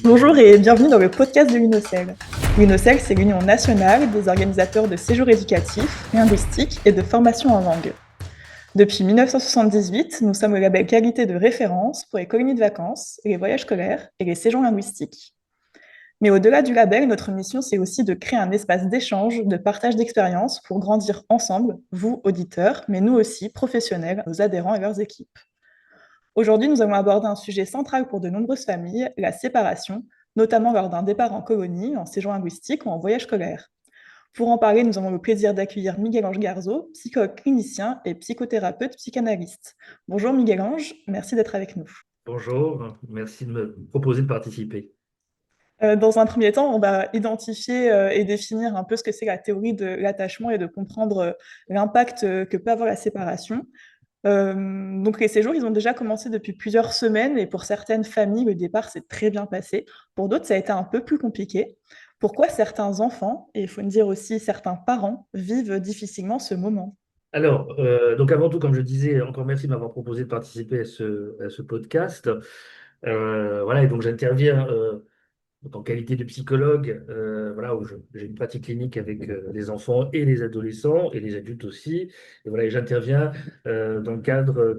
Bonjour et bienvenue dans le podcast de l'UNOCEL. L'UNOCEL, c'est l'Union nationale des organisateurs de séjours éducatifs, linguistiques et de formation en langue. Depuis 1978, nous sommes le label qualité de référence pour les colonies de vacances, les voyages scolaires et les séjours linguistiques. Mais au-delà du label, notre mission, c'est aussi de créer un espace d'échange, de partage d'expériences pour grandir ensemble, vous, auditeurs, mais nous aussi, professionnels, nos adhérents et leurs équipes. Aujourd'hui, nous allons aborder un sujet central pour de nombreuses familles, la séparation, notamment lors d'un départ en colonie, en séjour linguistique ou en voyage scolaire. Pour en parler, nous avons le plaisir d'accueillir Miguel-Ange Garzo, psychologue clinicien et psychothérapeute psychanalyste. Bonjour Miguel-Ange, merci d'être avec nous. Bonjour, merci de me proposer de participer. Dans un premier temps, on va identifier et définir un peu ce que c'est la théorie de l'attachement et de comprendre l'impact que peut avoir la séparation. Donc les séjours, ils ont déjà commencé depuis plusieurs semaines et pour certaines familles, le départ s'est très bien passé. Pour d'autres, ça a été un peu plus compliqué. Pourquoi certains enfants, et il faut me dire aussi certains parents, vivent difficilement ce moment? Alors, donc avant tout, comme je disais, encore merci de m'avoir proposé de participer à ce podcast. Voilà, et donc j'interviens en qualité de psychologue, voilà, où j'ai une pratique clinique avec les enfants et les adolescents et les adultes aussi. Et voilà, et j'interviens dans le cadre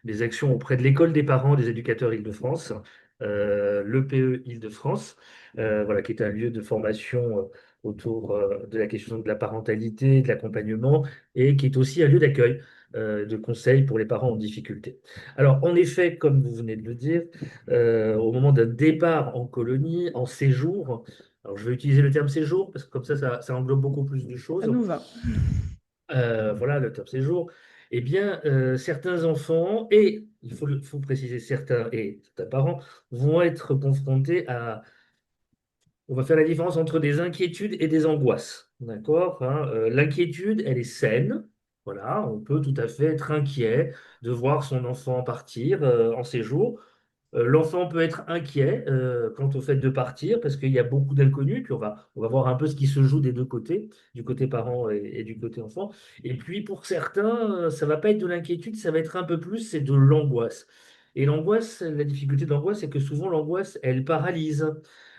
des actions auprès de l'école des parents des éducateurs Île-de-France, l'EPE Île-de-France, voilà, qui est un lieu de formation autour de la question de la parentalité, de l'accompagnement, et qui est aussi un lieu d'accueil, de conseils pour les parents en difficulté. Alors, en effet, comme vous venez de le dire, au moment d'un départ en colonie, en séjour, alors je vais utiliser le terme séjour parce que comme ça englobe beaucoup plus de Ça choses. nous va. Voilà, le top séjour, eh bien, certains enfants, et faut préciser certains et certains parents, vont être confrontés à, on va faire la différence entre des inquiétudes et des angoisses. D'accord, hein. L'inquiétude, elle est saine. Voilà, on peut tout à fait être inquiet de voir son enfant partir en séjour. L'enfant peut être inquiet quant au fait de partir parce qu'il y a beaucoup d'inconnus, puis on va voir un peu ce qui se joue des deux côtés, du côté parent et du côté enfant. Et puis pour certains, ça va pas être de l'inquiétude, ça va être un peu plus, c'est de l'angoisse. Et l'angoisse, la difficulté de l'angoisse, c'est que souvent l'angoisse, elle paralyse.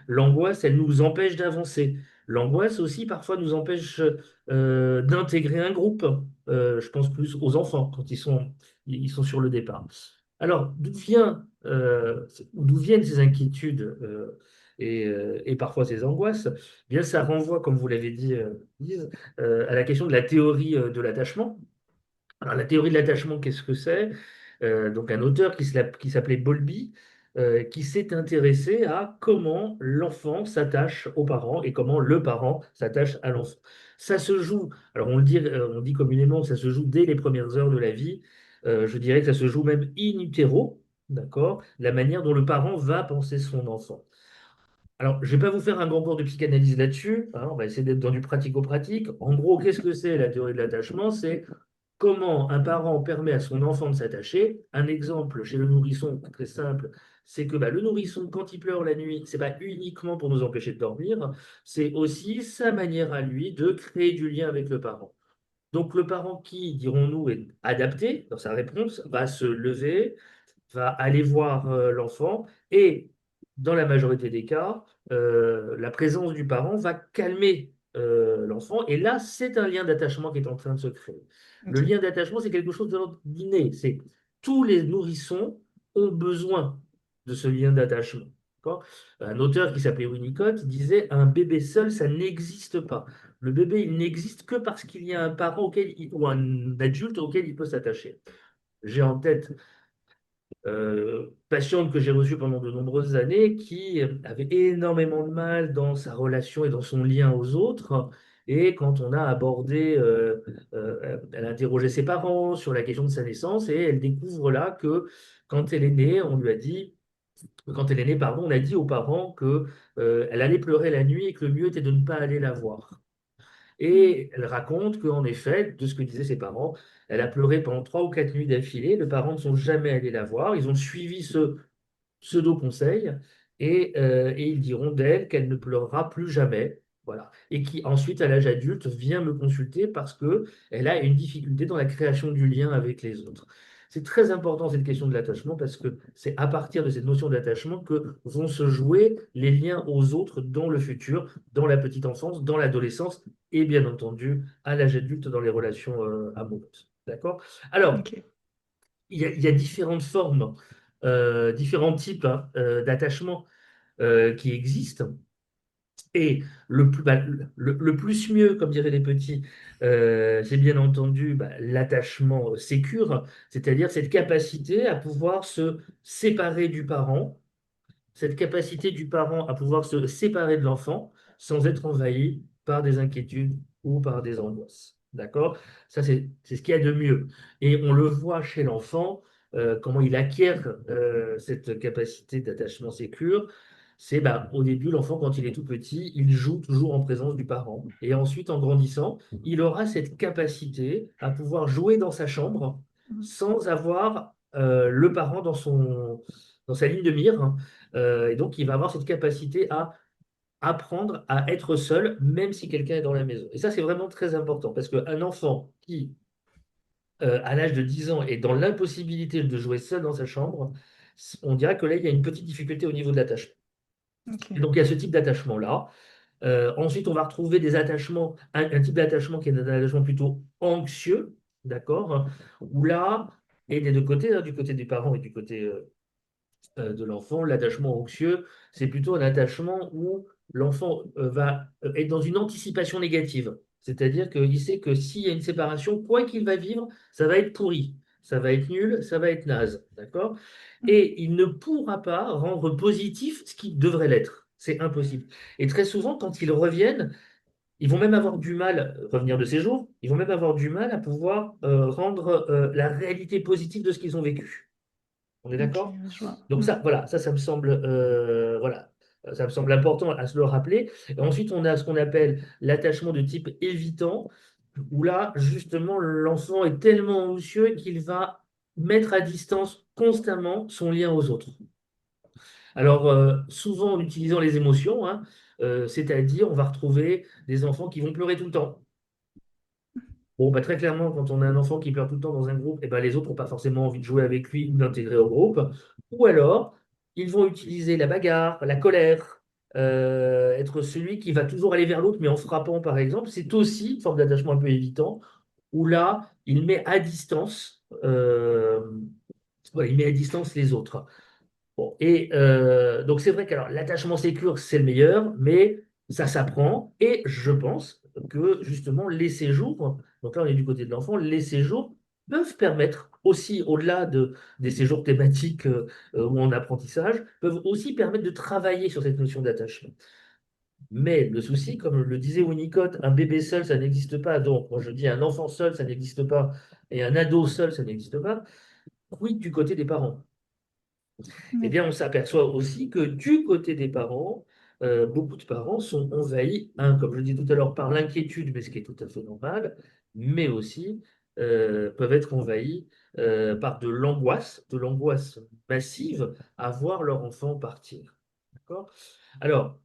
L'angoisse, elle nous empêche d'avancer. L'angoisse aussi, parfois, nous empêche d'intégrer un groupe. Je pense plus aux enfants quand ils sont sur le départ. Alors, d'où viennent ces inquiétudes et parfois ces angoisses? Eh bien, ça renvoie, comme vous l'avez dit, Lise, à la question de la théorie de l'attachement. Alors, la théorie de l'attachement, qu'est-ce que c'est? Donc, un auteur qui s'appelait Bowlby, qui s'est intéressé à comment l'enfant s'attache aux parents et comment le parent s'attache à l'enfant. Ça se joue, alors on dit communément que ça se joue dès les premières heures de la vie. Je dirais que ça se joue même in utero, d'accord? La manière dont le parent va penser son enfant. Alors, je ne vais pas vous faire un grand cours de psychanalyse là-dessus, hein, on va essayer d'être dans du pratico-pratique. En gros, qu'est-ce que c'est la théorie de l'attachement? C'est comment un parent permet à son enfant de s'attacher. Un exemple chez le nourrisson très simple, c'est que bah, le nourrisson, quand il pleure la nuit, c'est pas uniquement pour nous empêcher de dormir, c'est aussi sa manière à lui de créer du lien avec le parent. Donc le parent qui, dirons-nous, est adapté dans sa réponse, va se lever, va aller voir l'enfant et, dans la majorité des cas, la présence du parent va calmer l'enfant. Et là, c'est un lien d'attachement qui est en train de se créer. Le Ok. lien d'attachement, c'est quelque chose de l'ordre d'inné. C'est tous les nourrissons ont besoin de ce lien d'attachement. D'accord. Un auteur qui s'appelait Winnicott disait un bébé seul, ça n'existe pas. Le bébé, il n'existe que parce qu'il y a un parent ou un adulte auquel il peut s'attacher. J'ai en tête patiente que j'ai reçue pendant de nombreuses années qui avait énormément de mal dans sa relation et dans son lien aux autres. Et quand on a abordé, elle a interrogé ses parents sur la question de sa naissance et elle découvre là que quand elle est née, on lui a dit, quand elle est née, pardon, on a dit aux parents que elle allait pleurer la nuit et que le mieux était de ne pas aller la voir. Et elle raconte qu'en effet, de ce que disaient ses parents, elle a pleuré pendant 3 ou 4 nuits d'affilée. Les parents ne sont jamais allés la voir. Ils ont suivi ce pseudo-conseil et ils diront d'elle qu'elle ne pleurera plus jamais. Voilà. Et qui ensuite, à l'âge adulte, vient me consulter parce que elle a une difficulté dans la création du lien avec les autres. C'est très important cette question de l'attachement parce que c'est à partir de cette notion d'attachement que vont se jouer les liens aux autres dans le futur, dans la petite enfance, dans l'adolescence et bien entendu à l'âge adulte dans les relations amoureuses. D'accord? Alors, Ok. il y a différentes formes, différents types hein, d'attachement qui existent. Et le plus mieux, comme diraient les petits, c'est bien entendu l'attachement sécure, c'est-à-dire cette capacité à pouvoir se séparer du parent, cette capacité du parent à pouvoir se séparer de l'enfant sans être envahi par des inquiétudes ou par des angoisses. D'accord? Ça, c'est ce qu'il y a de mieux. Et on le voit chez l'enfant, comment il acquiert cette capacité d'attachement sécure. C'est au début, l'enfant, quand il est tout petit, il joue toujours en présence du parent. Et ensuite, en grandissant, il aura cette capacité à pouvoir jouer dans sa chambre Mhm. sans avoir le parent dans sa ligne de mire, hein. Et donc, il va avoir cette capacité à apprendre à être seul, même si quelqu'un est dans la maison. Et ça, c'est vraiment très important, parce qu'un enfant qui, à l'âge de 10 ans, est dans l'impossibilité de jouer seul dans sa chambre, on dirait que là, il y a une petite difficulté au niveau de l'attachement. Ok. Et donc, il y a ce type d'attachement-là. Ensuite, on va retrouver des attachements, un type d'attachement qui est un attachement plutôt anxieux, d'accord? Où là, et des deux côtés, hein, du côté des parents et du côté de l'enfant, l'attachement anxieux, c'est plutôt un attachement où l'enfant va être dans une anticipation négative. C'est-à-dire qu'il sait que s'il y a une séparation, quoi qu'il va vivre, ça va être pourri, ça va être nul, ça va être naze. D'accord? Mhm. Et il ne pourra pas rendre positif ce qui devrait l'être. C'est impossible. Et très souvent, quand ils reviennent, ils vont même avoir du mal à revenir de ces jours, ils vont même avoir du mal à pouvoir rendre la réalité positive de ce qu'ils ont vécu. On est Ok, d'accord? je vois. Donc Mhm. ça, voilà, ça me semble, voilà, ça me semble important à se le rappeler. Et ensuite, on a ce qu'on appelle l'attachement de type évitant, où là, justement, l'enfant est tellement anxieux qu'il va mettre à distance constamment son lien aux autres. Alors, souvent en utilisant les émotions, hein, c'est-à-dire, on va retrouver des enfants qui vont pleurer tout le temps. Bon, très clairement, quand on a un enfant qui pleure tout le temps dans un groupe, les autres n'ont pas forcément envie de jouer avec lui ou d'intégrer au groupe. Ou alors, ils vont utiliser la bagarre, la colère, être celui qui va toujours aller vers l'autre, mais en frappant, par exemple. C'est aussi une forme d'attachement un peu évitant, où là, il met à distance, il met à distance les autres. Bon, et donc c'est vrai que alors, l'attachement sécure, c'est le meilleur, mais ça s'apprend. Et je pense que justement, les séjours, donc là on est du côté de l'enfant, les séjours peuvent permettre aussi, au-delà des séjours thématiques ou en apprentissage, peuvent aussi permettre de travailler sur cette notion d'attachement. Mais le souci, comme le disait Winnicott, un bébé seul, ça n'existe pas. Donc, moi je dis un enfant seul, ça n'existe pas. Et un ado seul, ça n'existe pas. Quid du côté des parents? Eh Oui. bien, on s'aperçoit aussi que du côté des parents, beaucoup de parents sont envahis, comme je dis tout à l'heure, par l'inquiétude, mais ce qui est tout à fait normal, mais aussi peuvent être envahis par de l'angoisse massive à voir leur enfant partir. D'accord? Alors,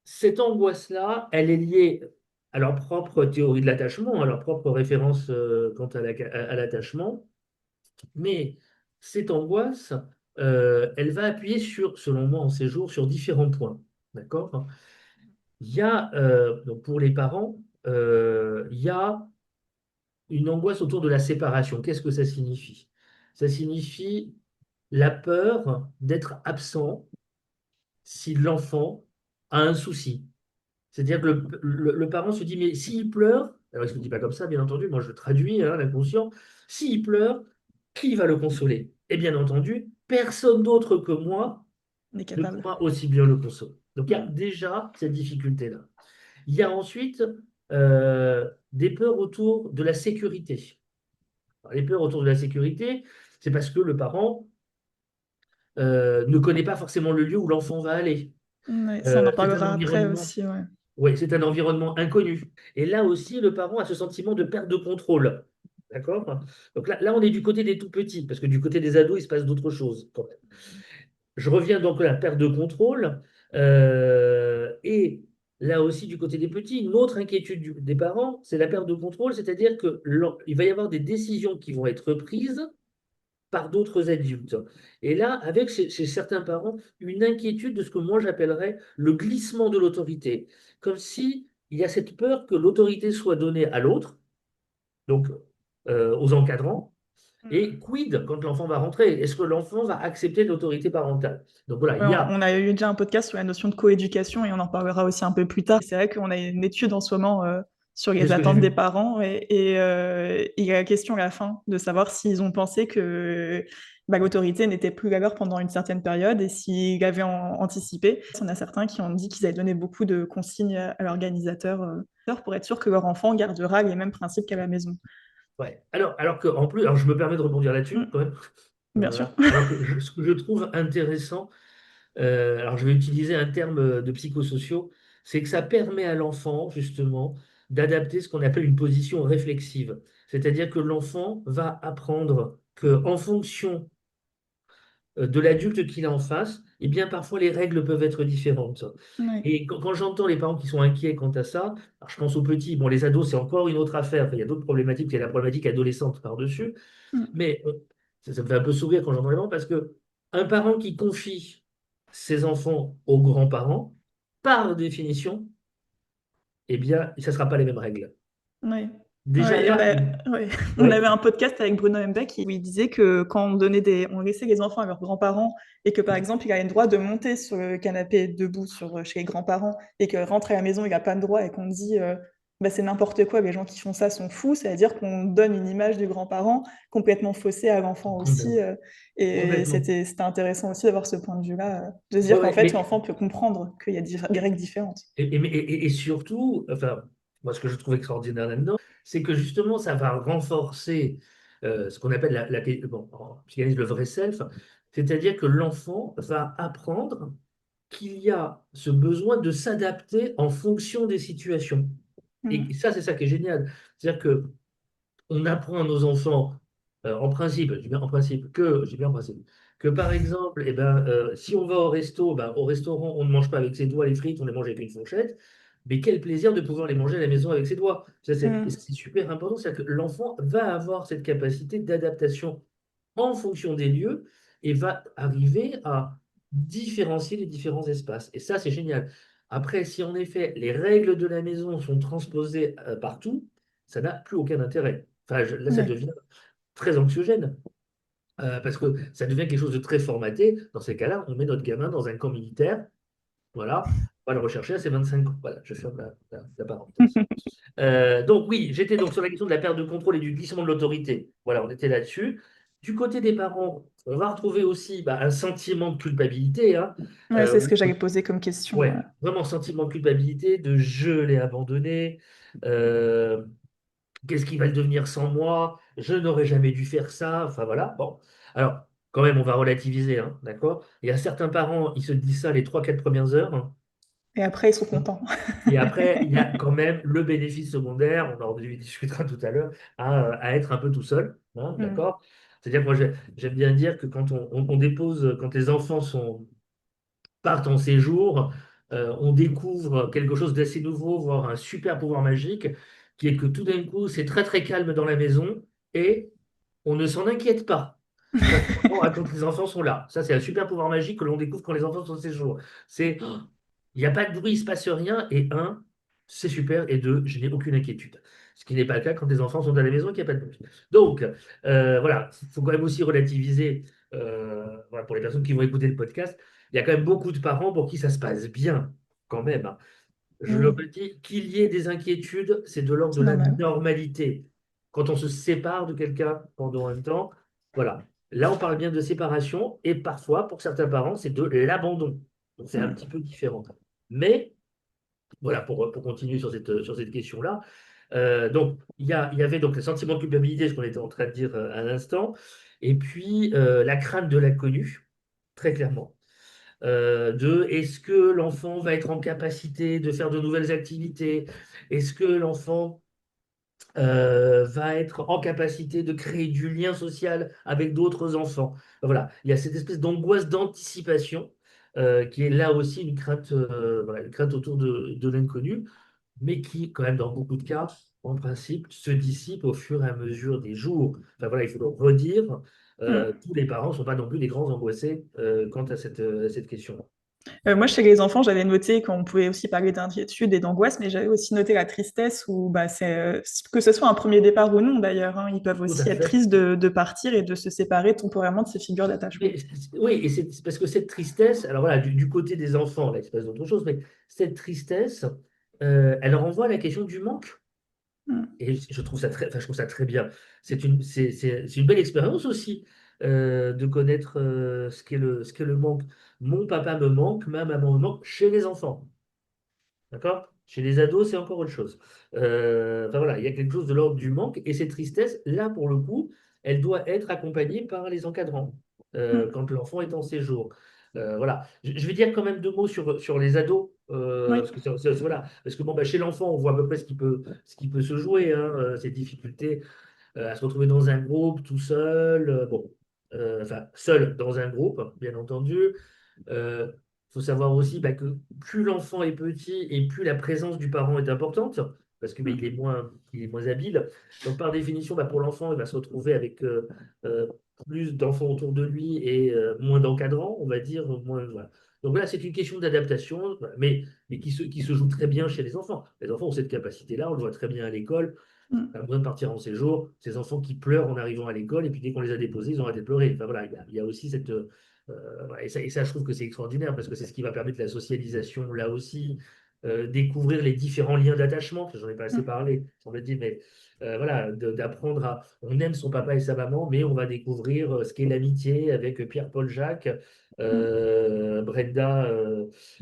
cette angoisse-là, elle est liée à leur propre théorie de l'attachement, à leur propre référence quant à l'attachement. Mais cette angoisse, elle va appuyer sur, selon moi, en séjour, sur différents points. D'accord? Il y a, donc pour les parents, il y a une angoisse autour de la séparation. Qu'est-ce que ça signifie? Ça signifie la peur d'être absent si l'enfant a un souci. C'est-à-dire que le parent se dit, mais s'il pleure, alors il ne se le dit pas comme ça, bien entendu, moi je le traduis, hein, l'inconscient, s'il pleure, qui va le consoler? Et bien entendu, personne d'autre que moi On est ne capable. pourra aussi bien le consoler. Donc il y a Mhm. déjà cette difficulté-là. Il y a ensuite des peurs autour de la sécurité. Alors, les peurs autour de la sécurité, c'est parce que le parent ne connaît pas forcément le lieu où l'enfant va aller. Ouais, ça, on en C'est un parlera après environnement. aussi, ouais. Oui, c'est un environnement inconnu. Et là aussi, le parent a ce sentiment de perte de contrôle. D'accord? Donc là, on est du côté des tout petits, parce que du côté des ados, il se passe d'autres choses quand même. Je reviens donc à la perte de contrôle. Et là aussi, du côté des petits, une autre inquiétude des parents, c'est la perte de contrôle, c'est-à-dire qu'il va y avoir des décisions qui vont être prises par d'autres adultes. Et là, avec chez certains parents, une inquiétude de ce que moi j'appellerais le glissement de l'autorité. Comme si il y a cette peur que l'autorité soit donnée à l'autre, donc aux encadrants, et quid quand l'enfant va rentrer? Est-ce que l'enfant va accepter l'autorité parentale? Donc voilà, il Ouais, y a, on a eu déjà un podcast sur la notion de coéducation et on en parlera aussi un peu plus tard. C'est vrai qu'on a une étude en ce moment sur c'est les ce que j'ai attentes des vu. parents et il y a la question à la fin de savoir s'ils ont pensé que bah, l'autorité n'était plus la leur pendant une certaine période et s'ils avaient anticipé. Il y en a certains qui ont dit qu'ils avaient donné beaucoup de consignes à l'organisateur pour être sûr que leur enfant gardera les mêmes principes qu'à la maison. Ouais. Alors que, en plus, alors je me permets de rebondir là-dessus, Mm, quand même. bien sûr. Voilà. Alors que ce que je trouve intéressant, alors je vais utiliser un terme de psychosociaux, c'est que ça permet à l'enfant, justement, d'adapter ce qu'on appelle une position réflexive. C'est-à-dire que l'enfant va apprendre que, en fonction de l'adulte qu'il a en face, eh bien parfois les règles peuvent être différentes. Ouais. Et quand j'entends les parents qui sont inquiets quant à ça, alors je pense aux petits, bon les ados c'est encore une autre affaire. Enfin, il y a d'autres problématiques, il y a la problématique adolescente par-dessus, Mm, mais ça me fait un peu sourire quand j'entends les parents parce que un parent qui confie ses enfants aux grands-parents, par définition, eh bien ça ne sera pas les mêmes règles. ouais. Déjà Ouais, et là, ouais. On ouais, avait un podcast avec Bruno Mbeck où il disait que quand on laissait les enfants à leurs grands-parents et que par exemple il a le droit de monter sur le canapé debout chez les grands-parents et que rentre à la maison il n'a pas le droit et qu'on dit bah, c'est n'importe quoi, les gens qui font ça sont fous, c'est-à-dire qu'on donne une image du grand-parent complètement faussée à l'enfant aussi. complètement. Et Complètement. c'était intéressant aussi d'avoir ce point de vue-là, de se Ouais, dire qu'en ouais, fait l'enfant peut comprendre qu'il y a des règles différentes. et surtout, enfin, moi, ce que je trouve extraordinaire là-dedans, c'est que justement, ça va renforcer ce qu'on appelle bon, en psychanalyse le vrai self, c'est-à-dire que l'enfant va apprendre qu'il y a ce besoin de s'adapter en fonction des situations. Et Mm. ça, c'est ça qui est génial. C'est-à-dire que on apprend à nos enfants, en principe, je dis bien en principe, je dis bien en principe, que par exemple, eh ben, si on va au resto, ben, au restaurant, on ne mange pas avec ses doigts les frites, on les mange avec une fourchette. Mais quel plaisir de pouvoir les manger à la maison avec ses doigts. Et ça, Mm. c'est super important, c'est-à-dire que l'enfant va avoir cette capacité d'adaptation en fonction des lieux et va arriver à différencier les différents espaces. Et ça, c'est génial. Après, si en effet les règles de la maison sont transposées partout, ça n'a plus aucun intérêt. Enfin, là, ça Ouais. devient très anxiogène. Parce que ça devient quelque chose de très formaté. Dans ces cas-là, on met notre gamin dans un camp militaire. Voilà, on va le rechercher à ses 25 ans. Voilà, je ferme la parenthèse. Donc oui, j'étais donc sur la question de la perte de contrôle et du glissement de l'autorité. Voilà, on était là-dessus. Du côté des parents, on va retrouver aussi bah, un sentiment de culpabilité, hein, Ouais, c'est ce où que j'allais poser comme question. ouais, vraiment sentiment de culpabilité, de je l'ai abandonné, euh, qu'est-ce qui va le devenir sans moi, je n'aurais jamais dû faire ça, enfin voilà. Bon, alors quand même, on va relativiser, hein, d'accord? Il y a certains parents, ils se disent ça les 3 4 premières heures, hein. Et après, ils sont contents. Et après, il y a quand même le bénéfice secondaire, on en discutera tout à l'heure, à être un peu tout seul, hein, Mm. d'accord? C'est-à-dire que moi, j'aime bien dire que quand on dépose, quand les enfants partent en séjour, on découvre quelque chose d'assez nouveau, voire un super pouvoir magique, qui est que tout d'un coup, c'est très très calme dans la maison et on ne s'en inquiète pas. Quand les enfants sont là. Ça, c'est un super pouvoir magique que l'on découvre quand les enfants sont en séjour. C'est il n'y a pas de bruit, il ne se passe rien. Et un, c'est super. Et deux, je n'ai aucune inquiétude. Ce qui n'est pas le cas quand les enfants sont à la maison et qu'il n'y a pas de bruit. Donc, voilà, il faut quand même aussi relativiser, voilà, pour les personnes qui vont écouter le podcast, il y a quand même beaucoup de parents pour qui ça se passe bien, quand même, hein. Je le Oui, redis, qu'il y ait des inquiétudes, c'est de l'ordre de c'est la normal. normalité. Quand on se sépare de quelqu'un pendant un temps, voilà. Là, on parle bien de séparation et parfois, pour certains parents, c'est de l'abandon. Donc, c'est un petit Mm. peu différent. Mais, voilà, pour continuer sur cette question-là, donc, il y avait donc le sentiment de culpabilité, ce qu'on était en train de dire à l'instant, et puis la crainte de l'inconnu, très clairement. De est-ce que l'enfant va être en capacité de faire de nouvelles activités? Est-ce que l'enfant va être en capacité de créer du lien social avec d'autres enfants? Voilà, il y a cette espèce d'angoisse d'anticipation qui est là aussi une crainte autour de l'inconnu, mais qui, quand même, dans beaucoup de cas, en principe, se dissipe au fur et à mesure des jours. Enfin voilà, il faut le redire, Mm. tous les parents ne sont pas non plus des grands angoissés quant à cette question. Moi, chez les enfants, j'avais noté qu'on pouvait aussi parler d'inquiétude et d'angoisse, mais j'avais aussi noté la tristesse, où bah, que ce soit un premier départ ou non d'ailleurs, hein, ils peuvent Tout aussi à être fait. tristes de partir et de se séparer temporairement de ces figures d'attachement. Oui, et c'est parce que cette tristesse, alors voilà, du côté des enfants, là, il se passe d'autres choses, mais cette tristesse, elle renvoie à la question du manque. Mm. Et je trouve ça très, enfin, je trouve ça très bien. C'est une belle expérience aussi de connaître ce qu'est le manque. Mon papa me manque, ma maman me manque chez les enfants. D'accord? Chez les ados, c'est encore autre chose. Enfin voilà, il y a quelque chose de l'ordre du manque. Et cette tristesse, là, pour le coup, elle doit être accompagnée par les encadrants Mm. quand l'enfant est en séjour. Voilà. Je vais dire quand même deux mots sur les ados. Oui. Parce que, voilà. Parce que bon, bah, chez l'enfant, on voit à peu près ce qui peut se jouer, hein, ces difficultés à se retrouver dans un groupe tout seul. Bon, enfin, seul dans un groupe, bien entendu. Il faut savoir aussi bah, que plus l'enfant est petit et plus la présence du parent est importante, parce que bah, Mm. il est moins habile. Donc par définition, bah, pour l'enfant, il va se retrouver avec euh, plus d'enfants autour de lui et moins d'encadrants, on va dire. Moins, voilà. Donc voilà, c'est une question d'adaptation, voilà, mais qui se joue très bien chez les enfants. Les enfants ont cette capacité-là, on le voit très bien à l'école. Mm. Pas besoin de partir en séjour, ces enfants qui pleurent en arrivant à l'école, et puis dès qu'on les a déposés, ils ont arrêté de pleurer. Enfin, voilà, il y a aussi cette. Ouais, et ça, je trouve que c'est extraordinaire, parce que c'est ce qui va permettre la socialisation là aussi, découvrir les différents liens d'attachement, parce que j'en ai pas assez Mm. parlé, on l'a dit, mais voilà, d'apprendre à. On aime son papa et sa maman, mais on va découvrir ce qu'est l'amitié avec Pierre-Paul Jacques, Mm. Brenda,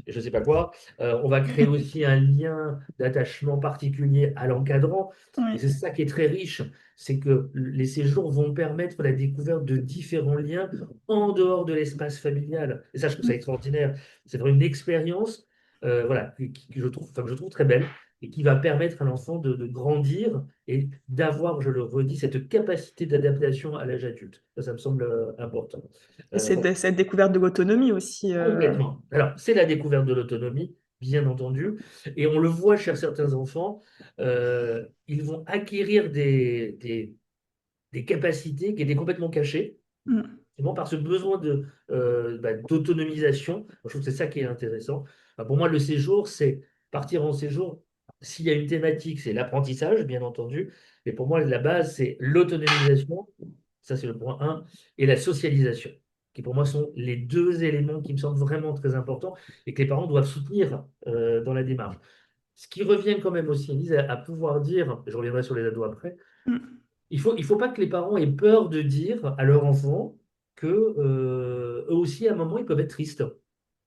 et je sais pas quoi. On va créer aussi un lien d'attachement particulier à l'encadrant. Et Oui. c'est ça qui est très riche, c'est que les séjours vont permettre la découverte de différents liens en dehors de l'espace familial. Et ça, je trouve ça Mm. extraordinaire. C'est vraiment une expérience voilà, que je trouve, enfin, que je trouve très belle et qui va permettre à l'enfant de grandir et d'avoir, je le redis, cette capacité d'adaptation à l'âge adulte. Ça me semble important. Et Bon, cette découverte de l'autonomie aussi. complètement. Alors, c'est la découverte de l'autonomie, bien entendu, et on le voit chez certains enfants, ils vont acquérir des capacités qui étaient complètement cachées, Mm. justement par ce besoin d'autonomisation. Moi, je trouve que c'est ça qui est intéressant. Enfin, pour moi, le séjour, c'est partir en séjour. S'il y a une thématique, c'est l'apprentissage, bien entendu, mais pour moi, la base, c'est l'autonomisation, ça c'est le point un, et la socialisation, qui pour moi sont les deux éléments qui me semblent vraiment très importants et que les parents doivent soutenir dans la démarche. Ce qui revient quand même aussi, Elise, à pouvoir dire, je reviendrai sur les ados après, Mm. il faut pas que les parents aient peur de dire à leur enfant que eux aussi, à un moment, ils peuvent être tristes.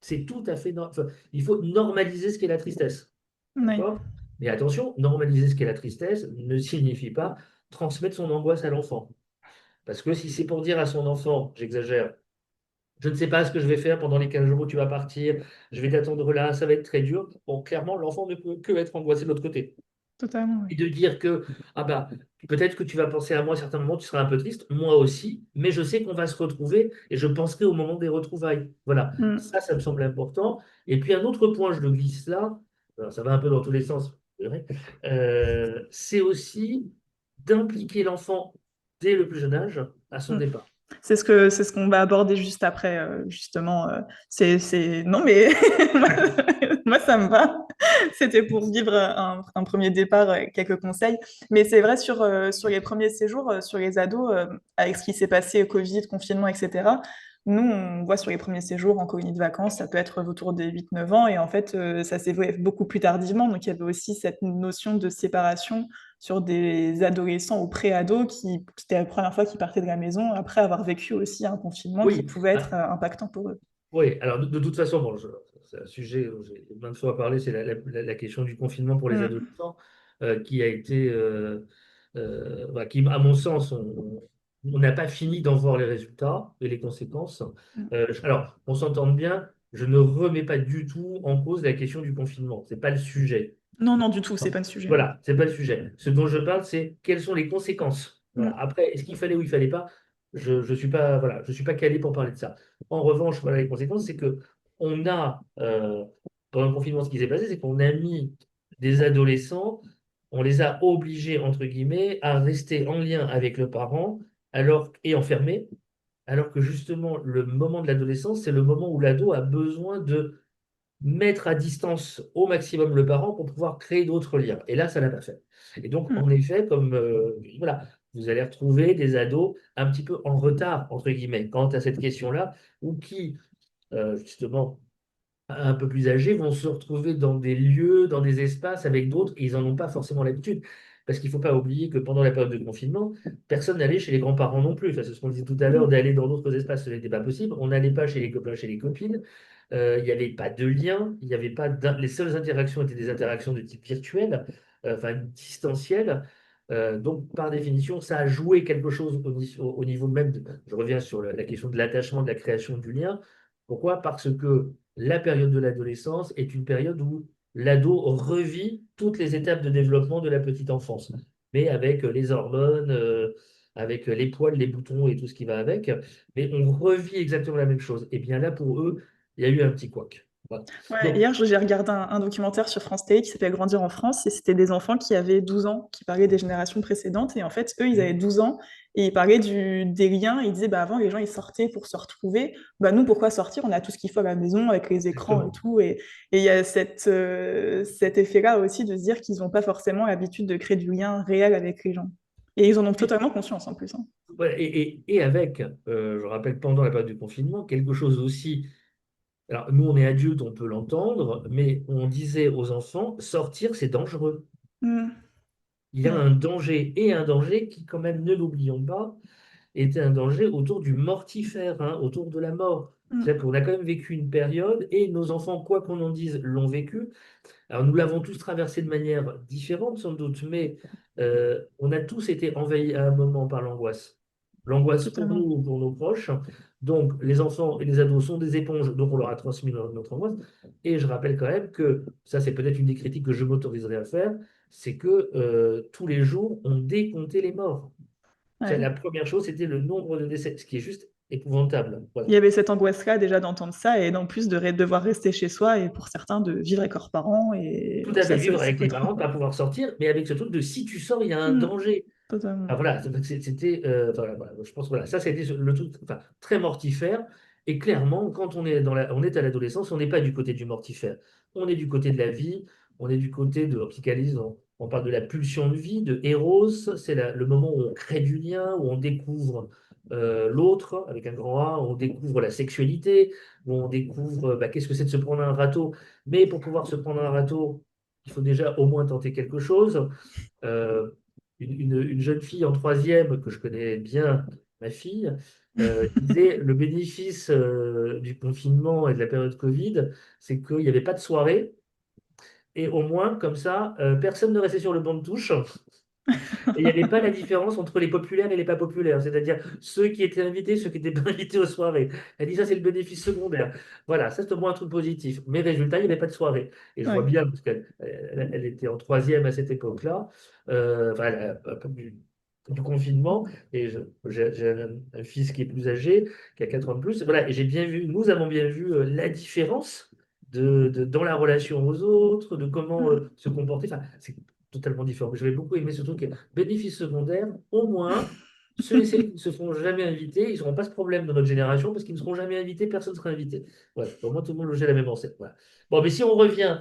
C'est tout à fait enfin, il faut normaliser ce qu'est la tristesse. Oui. D'accord? Mais attention, normaliser ce qu'est la tristesse ne signifie pas transmettre son angoisse à l'enfant. Parce que si c'est pour dire à son enfant, j'exagère, je ne sais pas ce que je vais faire pendant les 15 jours où tu vas partir, je vais t'attendre là, ça va être très dur. Bon, clairement, l'enfant ne peut que être angoissé de l'autre côté. Totalement, oui. Et de dire que ah bah, peut-être que tu vas penser à moi à certains moments, tu seras un peu triste, moi aussi, mais je sais qu'on va se retrouver et je penserai au moment des retrouvailles. Voilà, Mm. ça me semble important. Et puis un autre point, je le glisse là, alors, ça va un peu dans tous les sens, c'est vrai, c'est aussi d'impliquer l'enfant dès le plus jeune âge à son Mm. départ. C'est ce qu'on va aborder juste après, justement. Non, mais moi, ça me va. C'était pour vivre un premier départ, quelques conseils. Mais c'est vrai, sur les premiers séjours, sur les ados, avec ce qui s'est passé, Covid, confinement, etc., nous, on voit sur les premiers séjours en colonie de vacances, ça peut être autour des 8 9 ans. Et en fait, ça s'est fait beaucoup plus tardivement. Donc, il y avait aussi cette notion de séparation sur des adolescents ou pré-ados qui, c'était la première fois qu'ils partaient de la maison après avoir vécu aussi un confinement qui Oui, pouvait être ah, impactant pour eux. oui, alors de toute façon, bon, c'est un sujet dont j'ai maintes fois parlé, c'est la question du confinement pour les Mm, adolescents, qui a été, voilà, qui, à mon sens, on n'a pas fini d'en voir les résultats et les conséquences. mm. Alors, on s'entend bien, je ne remets pas du tout en cause la question du confinement, c'est pas le sujet. Non, non, du tout, c'est pas le sujet. Voilà, c'est pas le sujet. Ce dont je parle, c'est quelles sont les conséquences. Voilà. Mm, Après, est-ce qu'il fallait ou il fallait pas? Je suis pas, voilà, je suis pas calé pour parler de ça. En revanche, voilà, les conséquences, c'est que on a pendant le confinement, ce qui s'est passé, c'est qu'on a mis des adolescents on les a obligés, entre guillemets, à rester en lien avec le parent et enfermés, alors que justement, le moment de l'adolescence, c'est le moment où l'ado a besoin de mettre à distance au maximum le parent pour pouvoir créer d'autres liens. Et là, ça l'a pas fait. Et donc, Mm. en effet, comme voilà, vous allez retrouver des ados un petit peu en retard, entre guillemets, quant à cette question-là, ou qui, justement, un peu plus âgés vont se retrouver dans des lieux, dans des espaces avec d'autres, et ils n'en ont pas forcément l'habitude. Parce qu'il ne faut pas oublier que pendant la période de confinement, personne n'allait chez les grands-parents non plus. Enfin, c'est ce qu'on disait tout à l'heure, Mm. d'aller dans d'autres espaces, ce n'était pas possible. On n'allait pas chez les copains, chez les copines. Il n'y avait pas de lien, il y avait pas les seules interactions étaient des interactions de type virtuel, enfin distanciel. Donc, par définition, ça a joué quelque chose au niveau même je reviens sur la question de l'attachement, de la création du lien. Pourquoi? Parce que la période de l'adolescence est une période où l'ado revit toutes les étapes de développement de la petite enfance, mais avec les hormones, avec les poils, les boutons et tout ce qui va avec. Mais on revit exactement la même chose. Et bien là, pour eux, il y a eu un petit couac. Voilà. Ouais, Donc, hier, j'ai regardé un documentaire sur France Télé qui s'appelle Grandir en France, et c'était des enfants qui avaient 12 ans, qui parlaient des générations précédentes, et en fait, eux, ils avaient 12 ans, et ils parlaient des liens, et ils disaient, bah, avant, les gens, ils sortaient pour se retrouver, bah, nous, pourquoi sortir? On a tout ce qu'il faut à la maison, avec les écrans et exactement. tout, et il y a cet effet-là aussi de se dire qu'ils n'ont pas forcément l'habitude de créer du lien réel avec les gens. Et ils en ont Oui. totalement conscience, en plus, hein. Voilà. Et avec, je rappelle, pendant la période du confinement, quelque chose aussi. Alors, nous, on est adultes, on peut l'entendre, mais on disait aux enfants, sortir, c'est dangereux. Mm. Il y a Ouais. un danger, et un danger qui, quand même, ne l'oublions pas, était un danger autour du mortifère, hein, autour de la mort. Mm. C'est-à-dire qu'on a quand même vécu une période, et nos enfants, quoi qu'on en dise, l'ont vécu. Alors nous l'avons tous traversé de manière différente sans doute, mais on a tous été envahis à un moment par l'angoisse. L'angoisse pour nous Totalement. ou pour nos proches. Donc les enfants et les ados sont des éponges, donc on leur a transmis notre angoisse. Et je rappelle quand même que, ça c'est peut-être une des critiques que je m'autoriserai à faire, c'est que tous les jours on décomptait les morts. Ouais. La première chose, c'était le nombre de décès, ce qui est juste épouvantable. Il Voilà. y avait cette angoisse-là déjà d'entendre ça, et en plus de devoir rester chez soi, et pour certains de vivre avec leurs parents, et Tout bon, à fait, ça c'est vivre aussi avec les frustrant, parents, quoi. pas pouvoir sortir, mais avec ce truc de si tu sors, il y a un Mm, danger. totalement. Ah, voilà, c'était, enfin, voilà, je pense que voilà, ça c'était le truc, enfin, très mortifère. Et clairement, quand on est à l'adolescence, on n'est pas du côté du mortifère. On est du côté de la vie, on est du côté de, en psychanalyse, on parle de la pulsion de vie, de Eros. C'est le moment où on crée du lien, où on découvre l'autre avec un grand A, où on découvre la sexualité, où on découvre bah, qu'est-ce que c'est de se prendre un râteau. Mais pour pouvoir se prendre un râteau, il faut déjà au moins tenter quelque chose. Euh, une jeune fille en troisième, que je connais bien, ma fille, disait le bénéfice du confinement et de la période Covid, c'est qu'il n'y avait pas de soirée. Et au moins, comme ça, personne ne restait sur le banc de touche. Et il n'y avait pas la différence entre les populaires et les pas populaires, c'est-à-dire ceux qui étaient invités, ceux qui n'étaient pas invités aux soirées. Elle dit ça, c'est le bénéfice secondaire. Voilà, ça c'est au moins un truc positif. Mais résultat, il n'y avait pas de soirée. Et je vois Ouais. bien, parce qu'elle était en troisième à cette époque-là, enfin, un peu du confinement, et j'ai un fils qui est plus âgé, qui a 4 ans de plus. Voilà, et j'ai bien vu, nous avons bien vu la différence dans la relation aux autres, de comment Mm. se comporter. Enfin, c'est totalement différent. J'avais beaucoup aimé ce truc. Bénéfice secondaire, au moins, ceux et celles qui ne se font jamais inviter, ils n'auront pas ce problème dans notre génération parce qu'ils ne seront jamais invités, personne ne sera invité. Voilà, au moins tout le monde logeait la même enseigne. Voilà. Bon, mais si on revient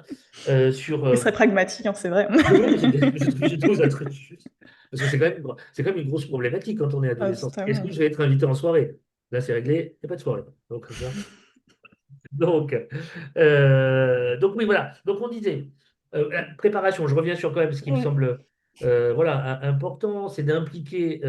sur. Il serait pragmatique, hein, c'est vrai. Oui, oui, mais je trouve ça très juste. Parce que c'est quand même une grosse problématique quand on est Ah, adolescent. Est-ce que totalement. je vais être invité en soirée? Là, c'est réglé, il n'y a pas de soirée. Donc, comme ça. Donc, donc oui, voilà. Donc on disait, la préparation, je reviens sur quand même ce qui me Mm. semble voilà, important, c'est d'impliquer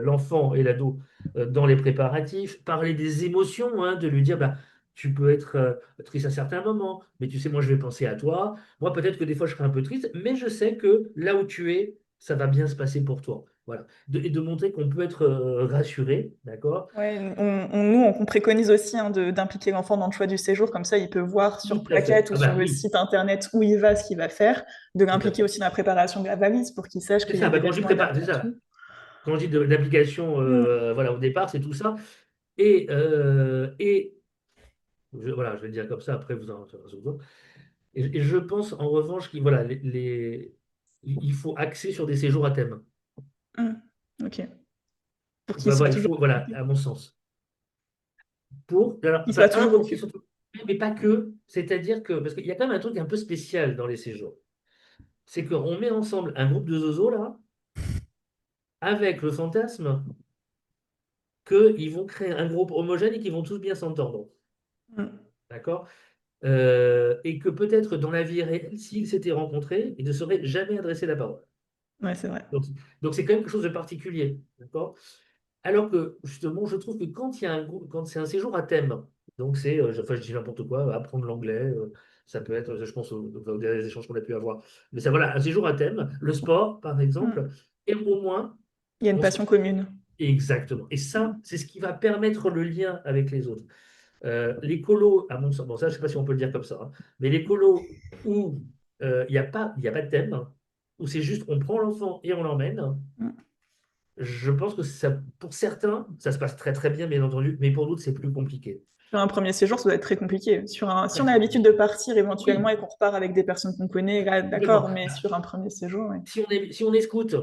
l'enfant et l'ado dans les préparatifs, parler des émotions, hein, de lui dire, bah, tu peux être triste à certains moments, mais tu sais, moi je vais penser à toi. Moi peut-être que des fois je serai un peu triste, mais je sais que là où tu es, ça va bien se passer pour toi. Voilà. Et de montrer qu'on peut être rassuré, d'accord? Ouais, nous, on préconise aussi, hein, d'impliquer l'enfant dans le choix du séjour, comme ça il peut voir Tout sur à fait. plaquette ou Ah sur bah le oui, site internet où il va, ce qu'il va faire, de tout à l'impliquer fait. aussi dans la préparation de la valise pour qu'il sache C'est qu'il y a ça, des bah, quand je dis vêtements prépare, c'est adaptés à ça. tout. Quand je dis de l'application, Mm. voilà, au départ, c'est tout ça. Et voilà, je vais le dire comme ça, après vous en. Et je pense en revanche que voilà, il faut axer sur des séjours à thème. Mmh. OK. Pour qu'il Bah, soit voilà, il toujours faut, voilà, occupé. à mon sens. Alors, Qu'il soit toujours pour qu'ils occupé. soient mais pas que. C'est-à-dire que, parce qu'il y a quand même un truc un peu spécial dans les séjours. C'est qu'on met ensemble un groupe de zozos, là, avec le fantasme qu'ils vont créer un groupe homogène et qu'ils vont tous bien s'entendre. Mmh. D'accord? Et que peut-être dans la vie réelle, s'ils s'étaient rencontrés, ils ne seraient jamais adressé la parole. Ouais, c'est vrai. Donc, donc c'est quand même quelque chose de particulier. D'accord? Alors que justement, je trouve que quand il y a quand c'est un séjour à thème, donc c'est, enfin je dis n'importe quoi, apprendre l'anglais, ça peut être, je pense aux derniers échanges qu'on a pu avoir, mais ça voilà, un séjour à thème, le sport par exemple, Mmh. et au moins, Il y a une on se... passion commune. Exactement. Et ça, Mmh. c'est ce qui va permettre le lien avec les autres. Les colos, à mon sens, bon ça je sais pas si on peut le dire comme ça, hein, mais les colos où il y a pas de thème, où c'est juste on prend l'enfant et on l'emmène, Mmh. je pense que ça, pour certains, ça se passe très très bien, bien entendu, mais pour d'autres, c'est plus compliqué. Sur un premier séjour, ça doit être très compliqué. Si Très on a très l'habitude de compliqué. partir éventuellement Oui, et qu'on repart avec des personnes qu'on connaît, là, complètement. d'accord, mais sur un premier séjour, oui. Si on est scout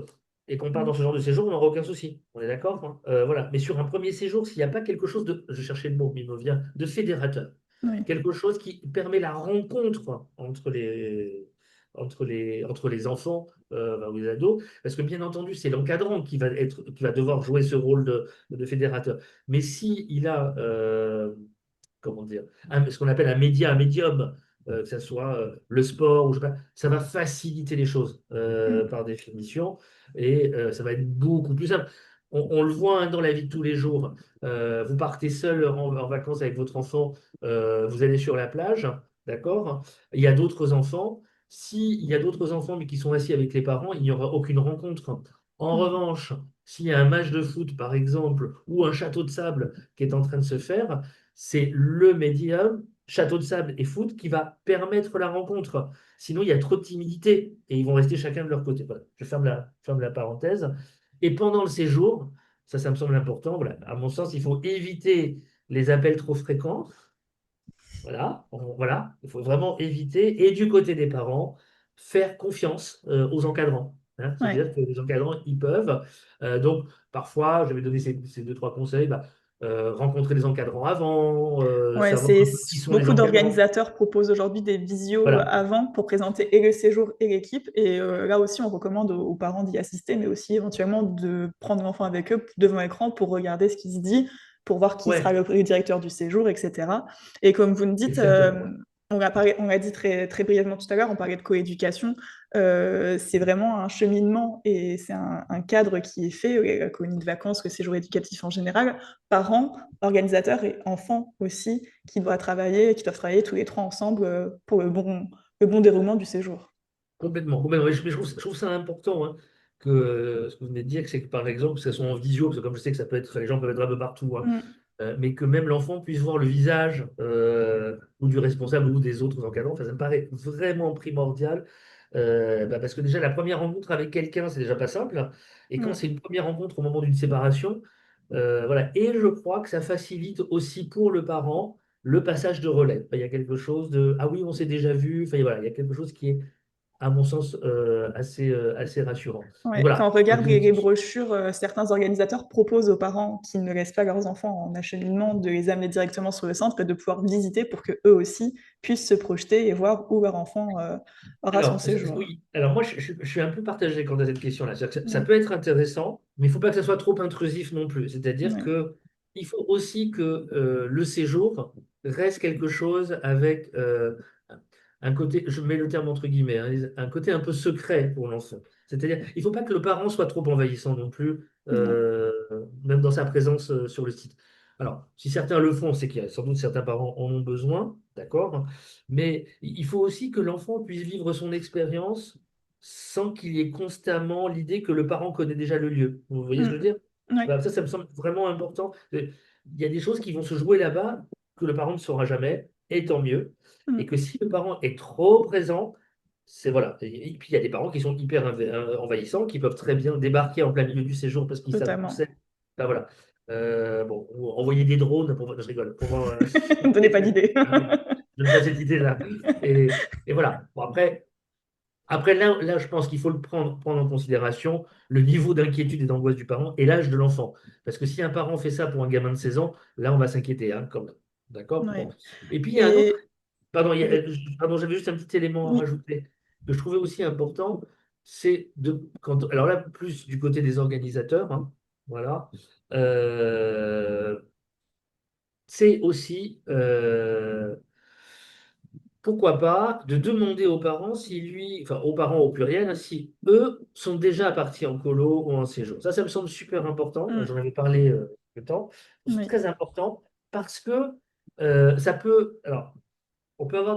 et qu'on part dans Mmh. ce genre de séjour, on n'aura aucun souci. On est d'accord, hein. Voilà. Mais sur un premier séjour, s'il n'y a pas quelque chose de, je cherchais le mot, mais il me vient, de fédérateur, Oui. quelque chose qui permet la rencontre entre les enfants ou les ados, parce que bien entendu, c'est l'encadrant qui va devoir jouer ce rôle de fédérateur. Mais si il a, comment dire, ce qu'on appelle un média, un médium, que ce soit le sport, ou je sais pas, ça va faciliter les choses Mmh. par définition, et ça va être beaucoup plus simple. On le voit hein, dans la vie de tous les jours. Vous partez seul en vacances avec votre enfant, vous allez sur la plage, d'accord? Il y a d'autres enfants. S'il y a d'autres enfants mais qui sont assis avec les parents, il n'y aura aucune rencontre. En Mmh. revanche, s'il y a un match de foot, par exemple, ou un château de sable qui est en train de se faire, c'est le médium, château de sable et foot, qui va permettre la rencontre. Sinon, il y a trop de timidité et ils vont rester chacun de leur côté. Voilà, ferme la parenthèse. Et pendant le séjour, ça me semble important. Voilà, à mon sens, il faut éviter les appels trop fréquents. Voilà, voilà, il faut vraiment éviter. Et du côté des parents, faire confiance aux encadrants, hein. Ouais. C'est-à-dire que les encadrants, ils peuvent. Donc, parfois, je vais donner ces deux, trois conseils. Bah, rencontrer les encadrants avant, Ouais, savoir un peu qui sont les beaucoup encadrants. d'organisateurs proposent aujourd'hui des visios Voilà. avant pour présenter et le séjour et l'équipe. Et là aussi, on recommande aux parents d'y assister, mais aussi éventuellement de prendre l'enfant avec eux devant l'écran pour regarder ce qui se dit, pour voir qui sera Ouais, le directeur du séjour, etc. Et comme vous me dites, exactement. Ouais. on l'a dit très, très brièvement tout à l'heure, on parlait de coéducation. C'est vraiment un cheminement et c'est un cadre qui est fait, la colonie de vacances, le séjour éducatif en général, parents, organisateurs et enfants aussi, qui doivent travailler tous les trois ensemble pour le bon déroulement du séjour. Complètement. Complètement. Mais je trouve ça important hein, que ce que vous venez de dire, c'est que par exemple, que ce soit en visio, parce que comme je sais que ça peut être, les gens peuvent être un peu partout, hein, Mm, mais que même l'enfant puisse voir le visage ou du responsable ou des autres encadrants, enfin, ça me paraît vraiment primordial. Parce que déjà, la première rencontre avec quelqu'un, c'est déjà pas simple. Et quand c'est mm, une première rencontre au moment d'une séparation, voilà. Et je crois que ça facilite aussi pour le parent le passage de relais. Enfin, il y a quelque chose de ah oui, on s'est déjà vu. Enfin, voilà, il y a quelque chose qui est à mon sens, assez rassurant. Donc ouais. Quand on voilà, comme regarde je l'ai les dit, brochures, certains organisateurs proposent aux parents qui ne laissent pas leurs enfants en acheminement de les amener directement sur le centre et de pouvoir visiter pour que eux aussi puissent se projeter et voir où leur enfant aura son alors, séjour. oui, alors moi, je suis un peu partagé quant à cette question-là. C'est-à-dire que ça Mm, peut être intéressant, mais il ne faut pas que ça soit trop intrusif non plus. C'est-à-dire ouais. que il faut aussi que le séjour reste quelque chose avec un côté, je mets le terme entre guillemets, hein, un côté un peu secret pour l'enfant. C'est-à-dire, il ne faut pas que le parent soit trop envahissant non plus, Non. même dans sa présence sur le site. Alors, si certains le font, c'est qu'il y a sans doute certains parents en ont besoin, d'accord? Mais il faut aussi que l'enfant puisse vivre son expérience sans qu'il y ait constamment l'idée que le parent connaît déjà le lieu. Vous voyez ce que je Mm, veux dire? ouais. Voilà, ça me semble vraiment important. Il y a des choses qui vont se jouer là-bas que le parent ne saura jamais, et tant mieux. Et que Mm, si le parent est trop présent, c'est voilà. Et puis il y a des parents qui sont hyper envahissants, qui peuvent très bien débarquer en plein milieu du séjour parce qu'ils savent où totalement. c'est. Ben voilà. Bon, ou envoyer des drones je rigole, pour voir. Ne donnez pas d'idée. Je donne pas cette idée-là. Et voilà. Bon, après, Après, là, je pense qu'il faut prendre en considération le niveau d'inquiétude et d'angoisse du parent et l'âge de l'enfant. Parce que si un parent fait ça pour un gamin de 16 ans, là, on va s'inquiéter, hein, quand même. D'accord? Bon. Ouais. Et puis, il y a un autre. Et Pardon, oui, pardon, j'avais juste un petit élément à oui, rajouter que je trouvais aussi important. C'est alors là, plus du côté des organisateurs, hein, voilà. Euh, c'est aussi. Pourquoi pas de demander aux parents si lui, enfin aux parents au pluriel, hein, si eux sont déjà partis en colo ou en séjour. Ça me semble super important. mm, J'en avais parlé le temps. C'est oui, très important parce que ça peut. Alors, on peut avoir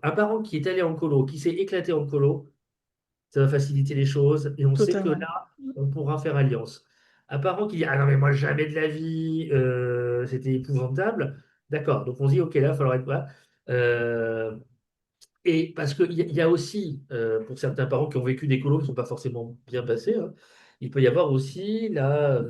un parent qui est allé en colo, qui s'est éclaté en colo. Ça va faciliter les choses et on sait que totalement. là, on pourra faire alliance. Un parent qui dit ah non mais moi jamais de la vie, c'était épouvantable. D'accord. Donc on se dit ok là, il va falloir être là. Et parce qu'il y a aussi, pour certains parents qui ont vécu des colos qui ne sont pas forcément bien passés, hein, il peut y avoir aussi la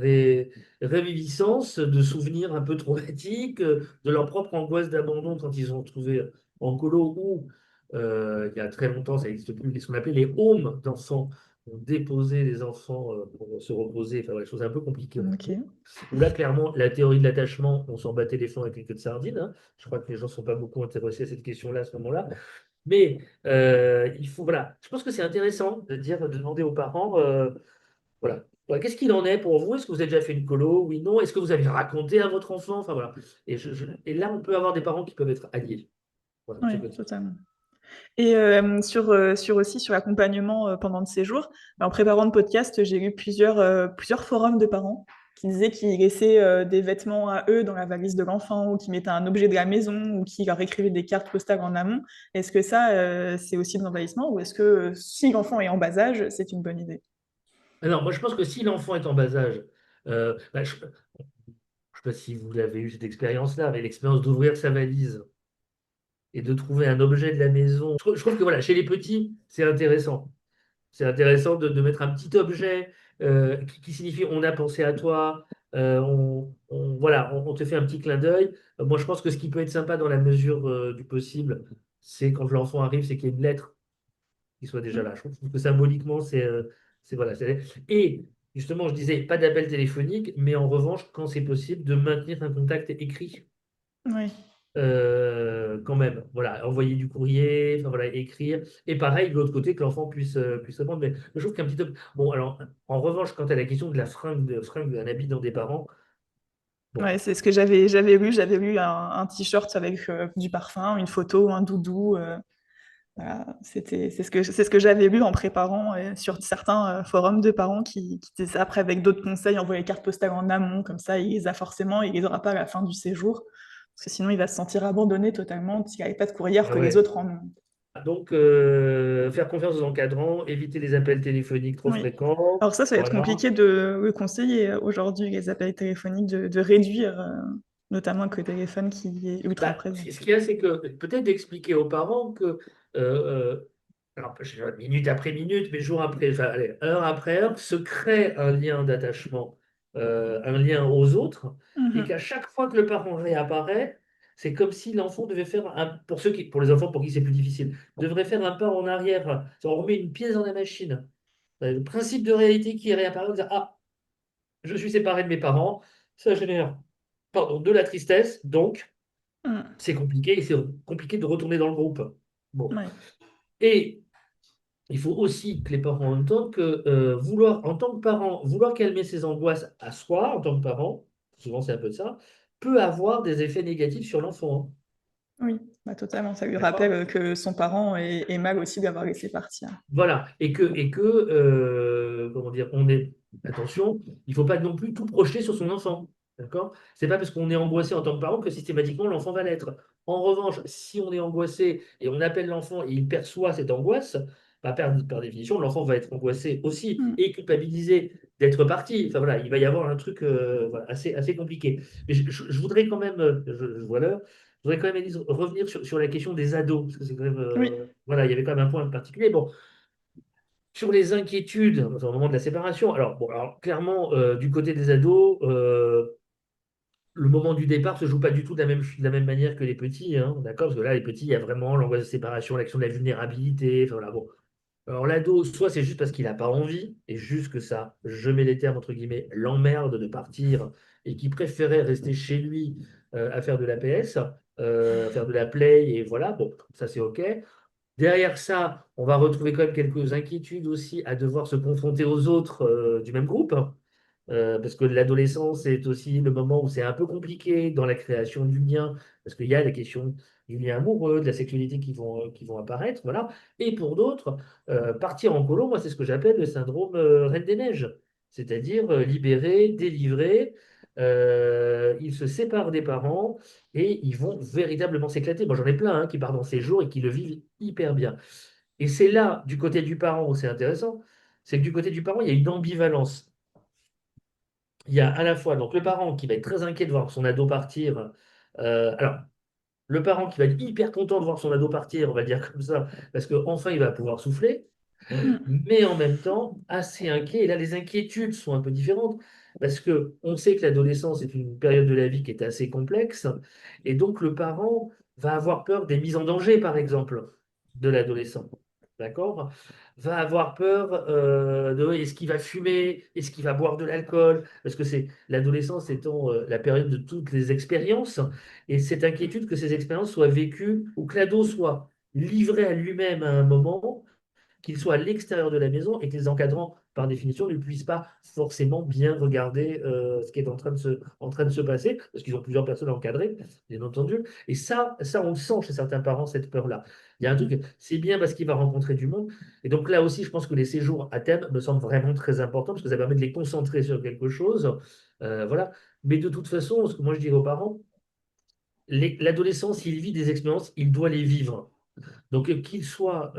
réviviscence de souvenirs un peu traumatiques, de leur propre angoisse d'abandon quand ils sont retrouvés en colo ou, il y a très longtemps, ça n'existe plus, ce qu'on appelait les homes d'enfants. On déposait les enfants pour se reposer, enfin, voilà, des choses un peu compliquées. Ok. Où là, clairement, la théorie de l'attachement, on s'en battait les flancs avec une queue de sardine, hein. Je crois que les gens ne sont pas beaucoup intéressés à cette question-là à ce moment-là. Mais il faut, voilà, je pense que c'est intéressant de dire, de demander aux parents, voilà, voilà, qu'est-ce qu'il en est pour vous? Est-ce que vous avez déjà fait une colo? Oui, non. Est-ce que vous avez raconté à votre enfant? Enfin voilà. Et là, on peut avoir des parents qui peuvent être alliés. Voilà, Ouais, totalement. Et sur aussi sur l'accompagnement, pendant le séjour, en préparant le podcast, j'ai lu plusieurs forums de parents qui disaient qu'ils laissaient, des vêtements à eux dans la valise de l'enfant ou qu'ils mettaient un objet de la maison ou qu'ils leur écrivaient des cartes postales en amont. Est-ce que ça, c'est aussi de l'envahissement ou est-ce que, si l'enfant est en bas âge, c'est une bonne idée? alors, moi, je pense que si l'enfant est en bas âge, je ne sais pas si vous l'avez eu cette expérience-là, mais l'expérience d'ouvrir sa valise et de trouver un objet de la maison, je trouve que voilà, chez les petits, c'est intéressant. C'est intéressant de mettre un petit objet qui signifie on a pensé à toi, voilà, on te fait un petit clin d'œil. Moi, je pense que ce qui peut être sympa dans la mesure du possible, c'est quand l'enfant arrive, c'est qu'il y ait une lettre qui soit déjà Mmh. là. Je trouve que symboliquement, voilà. Et justement, je disais pas d'appel téléphonique, mais en revanche, quand c'est possible, de maintenir un contact écrit Ouais. quand même, voilà, envoyer du courrier, enfin voilà, écrire. Et pareil, de l'autre côté, que l'enfant puisse répondre. Mais je trouve qu'un petit peu. Bon, alors, en revanche, quant à la question de la fringue d'un habit dans des parents, bon, Ouais, c'est ce que j'avais lu un t-shirt avec, du parfum, une photo, un doudou, voilà, c'est ce que j'avais lu en préparant sur certains forums de parents qui disaient ça. Après, avec d'autres conseils, envoyer les cartes postales en amont, comme ça, il les a forcément, il les aura pas à la fin du séjour. Parce que sinon, il va se sentir abandonné totalement s'il n'avait pas de courrier alors ah que les ouais. autres en ont. Donc, faire confiance aux encadrants, éviter les appels téléphoniques trop Oui. fréquents. Alors ça va être Voilà. compliqué de le conseiller aujourd'hui, les appels téléphoniques, de réduire, notamment avec le téléphone qui est ultra Bah, présent. ce qu'il y a, c'est que peut-être d'expliquer aux parents que alors, je dirais minute après minute, mais jour après, enfin, allez, heure après heure, se crée un lien d'attachement, un lien aux autres, et Mhm. qu'à chaque fois que le parent réapparaît, c'est comme si l'enfant devait faire pour les enfants pour qui c'est plus difficile, devrait faire un pas en arrière. On remet une pièce dans la machine. Le principe de réalité qui réapparaît, on dit, ah, je suis séparé de mes parents, ça génère, pardon, de la tristesse, donc Mm. c'est compliqué, et c'est compliqué de retourner dans le groupe. Bon. Ouais. Et il faut aussi que les parents entendent que vouloir, en tant que parent, vouloir calmer ses angoisses à soi, en tant que parent, souvent c'est un peu ça, peut avoir des effets négatifs sur l'enfant, hein. Oui, bah, totalement. Ça lui rappelle, D'accord? que son parent est mal aussi d'avoir laissé partir. Voilà. Et que comment dire, attention, il ne faut pas non plus tout projeter sur son enfant. D'accord? C'est pas parce qu'on est angoissé en tant que parent que systématiquement l'enfant va l'être. En revanche, si on est angoissé et on appelle l'enfant et il perçoit cette angoisse, bah, par définition, l'enfant va être angoissé aussi Mm. et culpabilisé d'être parti. Enfin voilà, il va y avoir un truc voilà, assez compliqué. Mais je voudrais quand même, je vois l'heure, je voudrais quand même, Élise, revenir sur la question des ados, parce que c'est quand même, Oui, voilà, il y avait quand même un point particulier. Bon, sur les inquiétudes au moment de la séparation, alors, bon, alors clairement, du côté des ados, le moment du départ se joue pas du tout de la même manière que les petits, hein, d'accord? Parce que là, les petits, il y a vraiment l'angoisse de séparation, l'action de la vulnérabilité, enfin, voilà, bon. Alors l'ado, soit c'est juste parce qu'il n'a pas envie, et juste que ça, je mets les termes entre guillemets, l'emmerde de partir, et qui préférait rester chez lui à faire de la PS, à faire de la play, et voilà, bon, ça c'est OK. Derrière ça, on va retrouver quand même quelques inquiétudes aussi à devoir se confronter aux autres du même groupe, hein. Parce que l'adolescence est aussi le moment où c'est un peu compliqué dans la création du lien, parce qu'il y a la question du lien amoureux, de la sexualité qui vont apparaître, voilà. Et pour d'autres, partir en colo, moi, c'est ce que j'appelle le syndrome Reine des Neiges, c'est-à-dire libéré, délivré, ils se séparent des parents et ils vont véritablement s'éclater. Moi, j'en ai plein hein, qui partent en séjour et qui le vivent hyper bien. Et c'est là, du côté du parent, où c'est intéressant, c'est que du côté du parent, il y a une ambivalence. Il y a à la fois donc le parent qui va être très inquiet de voir son ado partir. Alors, le parent qui va être hyper content de voir son ado partir, on va le dire comme ça, parce qu'enfin il va pouvoir souffler, Mm. mais en même temps assez inquiet. Et là, les inquiétudes sont un peu différentes, parce que on sait que l'adolescence est une période de la vie qui est assez complexe, et donc le parent va avoir peur des mises en danger, par exemple, de l'adolescent. D'accord? Va avoir peur de est-ce qu'il va fumer, est-ce qu'il va boire de l'alcool, parce que c'est l'adolescence étant la période de toutes les expériences, et cette inquiétude que ces expériences soient vécues ou que l'ado soit livré à lui-même à un moment qu'il soit à l'extérieur de la maison et que les encadrants, par définition, ne puissent pas forcément bien regarder ce qui est en train de se passer, parce qu'ils ont plusieurs personnes à encadrer, bien entendu. Et ça, on le sent chez certains parents, cette peur-là. Il y a un truc, c'est bien parce qu'il va rencontrer du monde. Et donc là aussi, je pense que les séjours à thème me semblent vraiment très importants, parce que ça permet de les concentrer sur quelque chose. Voilà. Mais de toute façon, ce que moi je dirais aux parents, l'adolescence, s'il vit des expériences, il doit les vivre. Donc, qu'il soit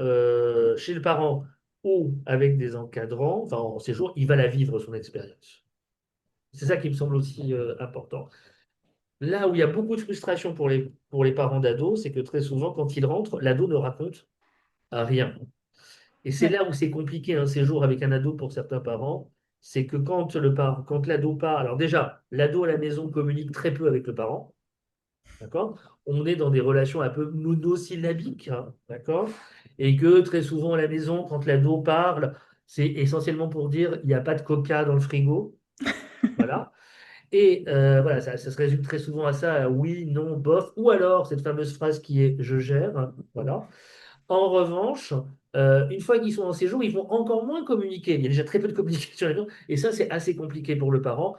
chez le parent ou avec des encadrants, enfin en séjour, il va la vivre, son expérience. C'est ça qui me semble aussi important. Là où il y a beaucoup de frustration pour les parents d'ados, c'est que très souvent, quand ils rentrent, l'ado ne raconte rien. Et c'est Ouais. là où c'est compliqué un séjour avec un ado pour certains parents, c'est que quand l'ado part, alors déjà, l'ado à la maison communique très peu avec le parent. D'accord? On est dans des relations un peu monosyllabiques, hein, d'accord? Et que très souvent à la maison, quand l'ado parle, c'est essentiellement pour dire il n'y a pas de coca dans le frigo. Voilà. Et voilà, ça se résume très souvent à ça, à oui, non, bof, ou alors cette fameuse phrase qui est je gère. Hein, voilà. En revanche, une fois qu'ils sont en séjour, ils vont encore moins communiquer. Il y a déjà très peu de communication à la maison, et ça, c'est assez compliqué pour le parent.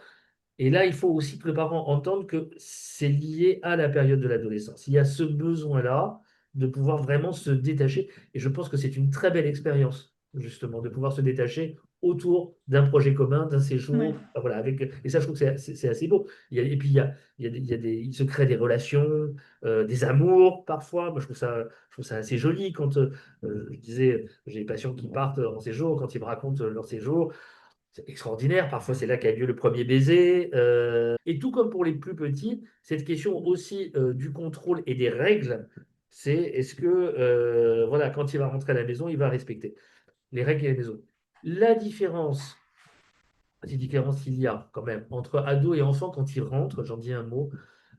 Et là, il faut aussi que le parent entende que c'est lié à la période de l'adolescence. Il y a ce besoin-là de pouvoir vraiment se détacher. Et je pense que c'est une très belle expérience, justement, de pouvoir se détacher autour d'un projet commun, d'un Ouais. séjour. Enfin, voilà, et ça, je trouve que c'est assez beau. Et puis, il se crée des relations, des amours, parfois. Moi, je trouve ça assez joli quand, je disais, j'ai des patients qui partent en séjour, quand ils me racontent leur séjour. C'est extraordinaire. Parfois, c'est là qu'a lieu le premier baiser. Et tout comme pour les plus petits, cette question aussi du contrôle et des règles, c'est est-ce que, voilà, quand il va rentrer à la maison, il va respecter les règles et la maison. La différence, petite différence il y a quand même entre ado et enfant quand il rentre, j'en dis un mot.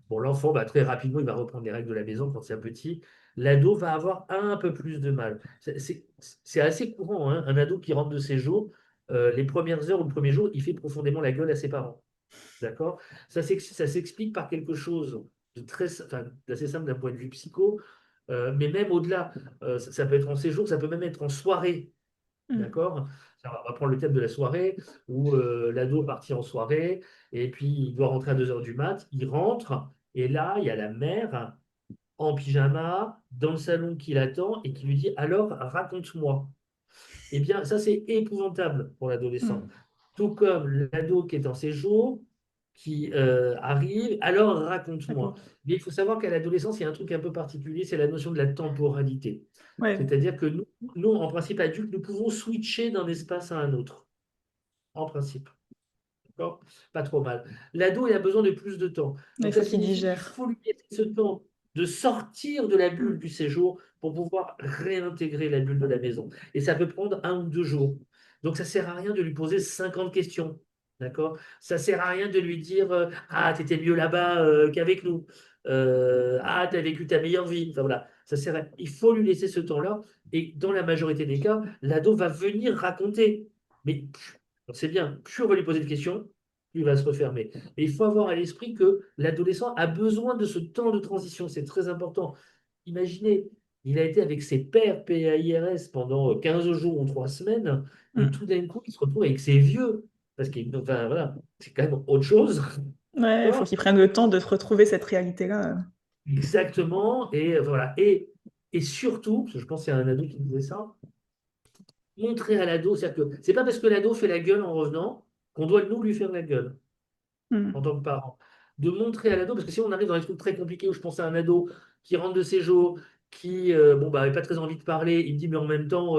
Bon, l'enfant, bah, très rapidement, il va reprendre les règles de la maison quand c'est un petit. L'ado va avoir un peu plus de mal. C'est assez courant, hein, un ado qui rentre de séjour, les premières heures ou le premier jour, il fait profondément la gueule à ses parents. D'accord? Ça s'explique par quelque chose enfin, d'assez simple d'un point de vue psycho, mais même au-delà, ça peut être en séjour, ça peut même être en soirée. Mm. D'accord? On va prendre le thème de la soirée, où l'ado est parti en soirée, et puis il doit rentrer à 2 heures du mat. Il rentre, et là, il y a la mère en pyjama, dans le salon qui l'attend, et qui lui dit, alors, raconte-moi. Eh bien, ça, c'est épouvantable pour l'adolescent. Mm. Tout comme l'ado qui est en séjour, qui arrive, alors raconte-moi. Raconte. Mais il faut savoir qu'à l'adolescence, il y a un truc un peu particulier, c'est la notion de la temporalité. Ouais. C'est-à-dire que nous, en principe adultes, nous pouvons switcher d'un espace à un autre. En principe. D'accord? Pas trop mal. L'ado, il a besoin de plus de temps. Il Donc, faut ça qu'il signifie qu'il digère. faut lui laisser ce temps de sortir de la bulle Mm. du séjour pour pouvoir réintégrer la bulle de la maison. Et ça peut prendre 1 ou 2 jours. Donc, ça ne sert à rien de lui poser 50 questions. D'accord? Ça sert à rien de lui dire ah, t'étais mieux là-bas qu'avec nous. Ah, t'as vécu ta meilleure vie. Enfin, voilà. Ça sert Il faut lui laisser ce temps-là. Et dans la majorité des cas, l'ado va venir raconter. Mais on sait bien, plus on va lui poser de questions, plus il va se refermer. Mais il faut avoir à l'esprit que l'adolescent a besoin de ce temps de transition. C'est très important. Imaginez, il a été avec ses pairs PAIRS pendant 15 jours ou 3 semaines, et Mm. tout d'un coup, il se retrouve avec ses vieux. Parce que, enfin, voilà, c'est quand même autre chose. Ouais, il faut D'accord. qu'ils prennent le temps de se retrouver cette réalité-là. Exactement. Et voilà. Et surtout, parce que je pense qu'il y a un ado qui disait ça, montrer à l'ado, c'est-à-dire que c'est pas parce que l'ado fait la gueule en revenant qu'on doit nous lui faire la gueule en Mm. tant que parent. De montrer à l'ado, parce que si on arrive dans des trucs très compliqués où je pense à un ado qui rentre de séjour, qui bon, bah, avait pas très envie de parler, il me dit, mais en même temps,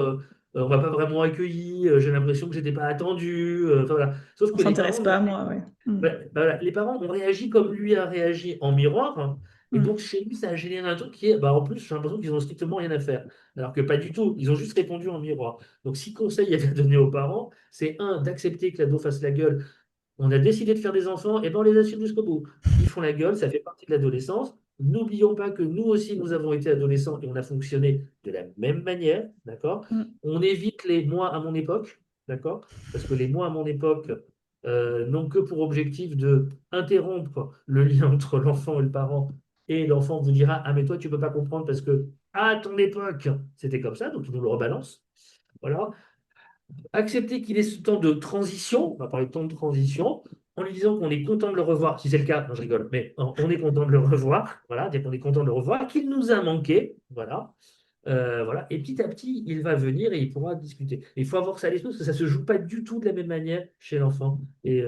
on m'a pas vraiment accueilli, j'ai l'impression que j'étais pas attendu. Enfin, voilà. Sauf On que les s'intéresse parents pas à moi, ouais. Mm. voilà, les parents ont réagi comme lui a réagi en miroir, hein. Et Mm. donc chez lui, ça a généré un truc qui est, bah, en plus, j'ai l'impression qu'ils ont strictement rien à faire. Alors que pas du tout, ils ont juste répondu en miroir. Donc si conseil il y avait à donner aux parents, c'est un, d'accepter que l'ado fasse la gueule. On a décidé de faire des enfants, et ben on les assume jusqu'au bout. Ils font la gueule, ça fait partie de l'adolescence. N'oublions pas que nous aussi, nous avons été adolescents et on a fonctionné de la même manière, d'accord? Mm. On évite les moi à mon époque, d'accord? Parce que les moi à mon époque n'ont que pour objectif de interrompre le lien entre l'enfant et le parent. Et l'enfant vous dira, ah mais toi tu peux pas comprendre parce que à ton époque c'était comme ça, donc il nous le rebalance. Voilà. Accepter qu'il ait ce temps de transition, on va parler de temps de transition, en lui disant qu'on est content de le revoir, si c'est le cas, non, je rigole, mais on est content de le revoir, voilà, dire qu'on est content de le revoir, qu'il nous a manqué, voilà. Voilà. Et petit à petit, il va venir et il pourra discuter. Et il faut avoir ça à l'esprit parce que ça ne se joue pas du tout de la même manière chez l'enfant et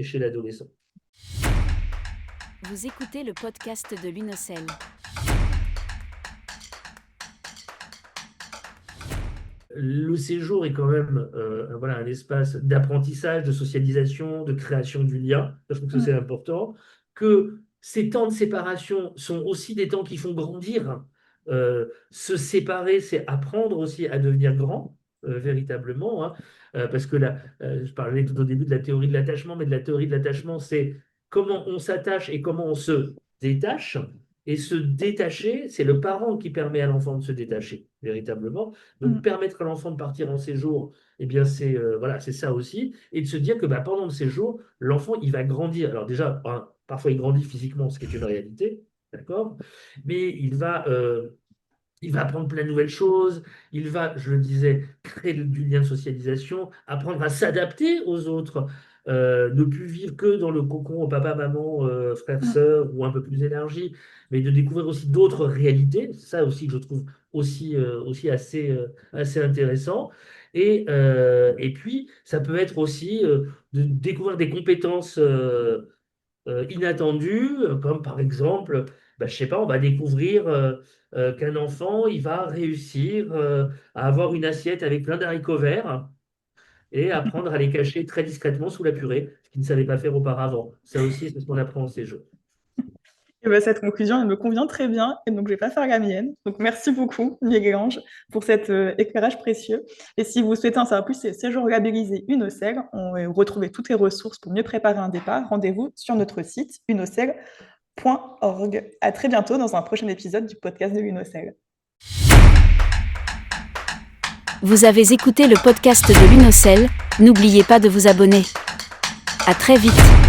chez l'adolescent. Vous écoutez le podcast de l'UNOCEL. Le séjour est quand même voilà, un espace d'apprentissage, de socialisation, de création du lien. Je trouve que c'est Mm. important. Que ces temps de séparation sont aussi des temps qui font grandir. Se séparer, c'est apprendre aussi à devenir grand, véritablement, hein. Parce que là, je parlais tout au début de la théorie de l'attachement, mais de la théorie de l'attachement, c'est comment on s'attache et comment on se détache. Et se détacher, c'est le parent qui permet à l'enfant de se détacher, véritablement. Donc, Mm. permettre à l'enfant de partir en séjour, eh bien, c'est voilà, c'est ça aussi. Et de se dire que bah, pendant le séjour, l'enfant, il va grandir. Alors déjà, hein, parfois, il grandit physiquement, ce qui est une réalité, d'accord? Mais il va apprendre plein de nouvelles choses. Il va, je le disais, créer du lien de socialisation, apprendre à s'adapter aux autres. Ne plus vivre que dans le cocon papa, maman, frère, Mm. sœur, ou un peu plus élargi, mais de découvrir aussi d'autres réalités. Ça aussi que je trouve aussi assez intéressant. Et puis, ça peut être aussi de découvrir des compétences inattendues, comme par exemple, bah, je sais pas, on va découvrir qu'un enfant, il va réussir à avoir une assiette avec plein d'haricots verts et apprendre à les cacher très discrètement sous la purée, ce qu'il ne savait pas faire auparavant. Ça aussi, c'est ce qu'on apprend en ces jeux. Et ben, cette conclusion, elle me convient très bien, et donc je vais pas faire la mienne. Donc merci beaucoup, Miguel Ange, pour cet éclairage précieux. Et si vous souhaitez en savoir plus, c'est séjour labellisé UNOCEL. On va retrouver toutes les ressources pour mieux préparer un départ. Rendez-vous sur notre site unocel.org. À très bientôt dans un prochain épisode du podcast de l'UNOCEL. Vous avez écouté le podcast de l'UNOCEL, n'oubliez pas de vous abonner. À très vite.